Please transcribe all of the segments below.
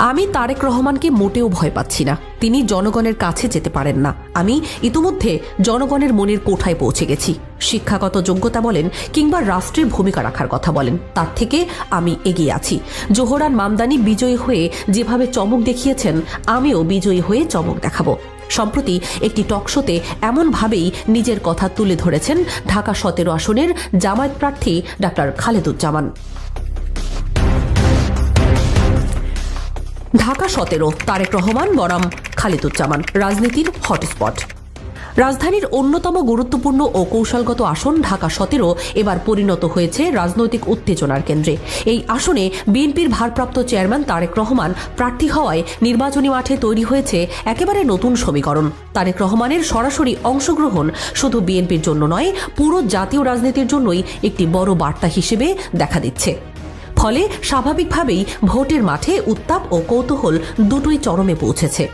আমি তারেক রহমানকে মোটেও ভয় পাচ্ছি না। তিনি জনগণের কাছে যেতে পারেন না। আমি ইতিমধ্যে জনগণের মনের কোঠায় পৌঁছে গেছি। শিক্ষাগত যোগ্যতা বলেন কিংবা রাষ্ট্রের ভূমিকা রাখার কথা বলেন, তার থেকে আমি এগিয়ে আছি। জোহরান মামদানি বিজয়ী হয়ে যেভাবে চমক দেখিয়েছেন, আমিও বিজয়ী হয়ে চমক দেখাবো। সম্প্রতি একটি টকশোতে এমনভাবেই নিজের কথা তুলে ধরেছেন ঢাকা 17 আসনের জামায়াত প্রার্থী ডাক্তার খালেদুজ্জামান। ঢাকা 17 তারেক রহমান বনাম খালেদুজ্জামান রাজনীতির হটস্পট। রাজধানীর অন্যতম গুরুত্বপূর্ণ ও কৌশলগত আসন ঢাকা 17 এবার পরিণত হয়েছে রাজনৈতিক উত্তেজনার কেন্দ্রে। এই আসনে বিএনপির ভারপ্রাপ্ত চেয়ারম্যান তারেক রহমান প্রার্থী হওয়ায় নির্বাচনী মাঠে তৈরি হয়েছে একেবারে নতুন সমীকরণ। তারেক রহমানের সরাসরি অংশগ্রহণ শুধু বিএনপির জন্য নয়, পুরো জাতীয় রাজনীতির জন্যই একটি বড় বার্তা হিসেবে দেখা দিচ্ছে। ফলে স্বাভাবিকভাবেই ভোটের মাঠে উত্তাপ ও কৌতূহল দুটোই চরমে পৌঁছেছে।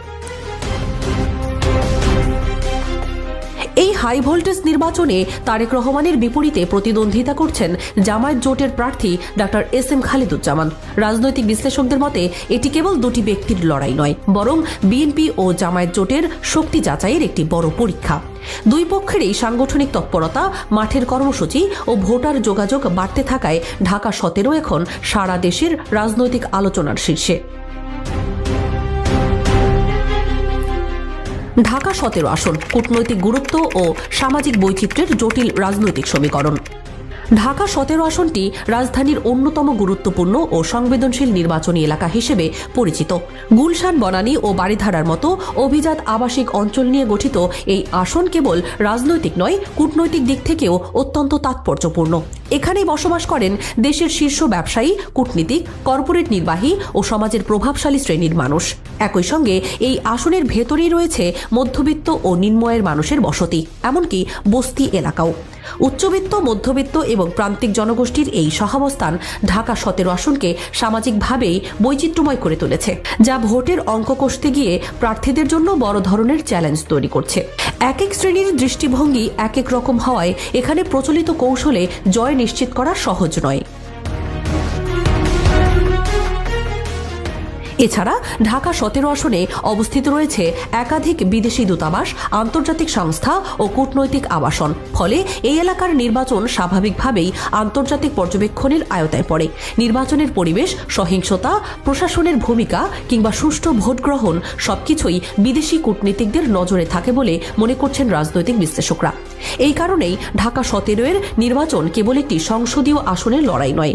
এই হাই ভোল্টেজ নির্বাচনে তারেক রহমানের বিপরীতে প্রতিদ্বন্দ্বিতা করছেন জামায়াত জোটের প্রার্থী ডাক্তার এস.এম. খালেদুজ্জামান। রাজনৈতিক বিশ্লেষকদের মতে এটি কেবল দুটি ব্যক্তির লড়াই নয়, বরং বিএনপি ও জামায়াত জোটের শক্তি যাচাইয়ের একটি বড় পরীক্ষা। দুই পক্ষেরই সাংগঠনিক তৎপরতা, মাঠের কর্মসূচি ও ভোটার যোগাযোগ বাড়তে থাকায় ঢাকা 17 এখন সারা দেশের রাজনৈতিক আলোচনার শীর্ষে। ঢাকা 17 আসন কূটনৈতিক গুরুত্ব ও সামাজিক বৈচিত্র্যের জটিল রাজনৈতিক সমীকরণ। ঢাকা 17 আসনটি রাজধানীর অন্যতম গুরুত্বপূর্ণ ও সংবেদনশীল নির্বাচনী এলাকা হিসেবে পরিচিত। গুলশান, বনানী ও বারিধারার মতো অভিজাত আবাসিক অঞ্চল নিয়ে গঠিত এই আসন কেবল রাজনৈতিক নয়, কূটনৈতিক দিক থেকেও অত্যন্ত তাৎপর্যপূর্ণ। এখানেই বসবাস করেন দেশের শীর্ষ ব্যবসায়ী, কূটনীতিক, কর্পোরেট নির্বাহী ও সমাজের প্রভাবশালী শ্রেণীর মানুষ। একই সঙ্গে এই আসনের ভেতরেই রয়েছে মধ্যবিত্ত ও নিম্নআয়ের মানুষের বসতি, এমনকি বস্তি এলাকাও। উচ্চবিত্ত, মধ্যবিত্ত এবং প্রান্তিক জনগোষ্ঠীর এই সহাবস্থান ঢাকা 17 আসনকে সামাজিকভাবেই বৈচিত্র্যময় করে তুলেছে, যা ভোটের অঙ্ক কষতে গিয়ে প্রার্থীদের জন্য বড় ধরনের চ্যালেঞ্জ তৈরি করছে। এক এক শ্রেণীর দৃষ্টিভঙ্গি এক এক রকম হওয়ায় এখানে প্রচলিত কৌশলে জয় নিশ্চিত করা সহজ নয়। এছাড়া ঢাকা 17 আসনে অবস্থিত রয়েছে একাধিক বিদেশি দূতাবাস, আন্তর্জাতিক সংস্থা ও কূটনৈতিক আবাসন। ফলে এই এলাকার নির্বাচন স্বাভাবিকভাবেই আন্তর্জাতিক পর্যবেক্ষণের আওতায় পড়ে। নির্বাচনের পরিবেশ, সহিংসতা, প্রশাসনের ভূমিকা কিংবা সুষ্ঠু ভোট গ্রহণ সবকিছুই বিদেশি কূটনীতিকদের নজরে থাকে বলে মনে করছেন রাজনৈতিক বিশ্লেষকরা। এই কারণেই ঢাকা 17 এর নির্বাচন কেবল একটি সংসদীয় আসনের লড়াই নয়,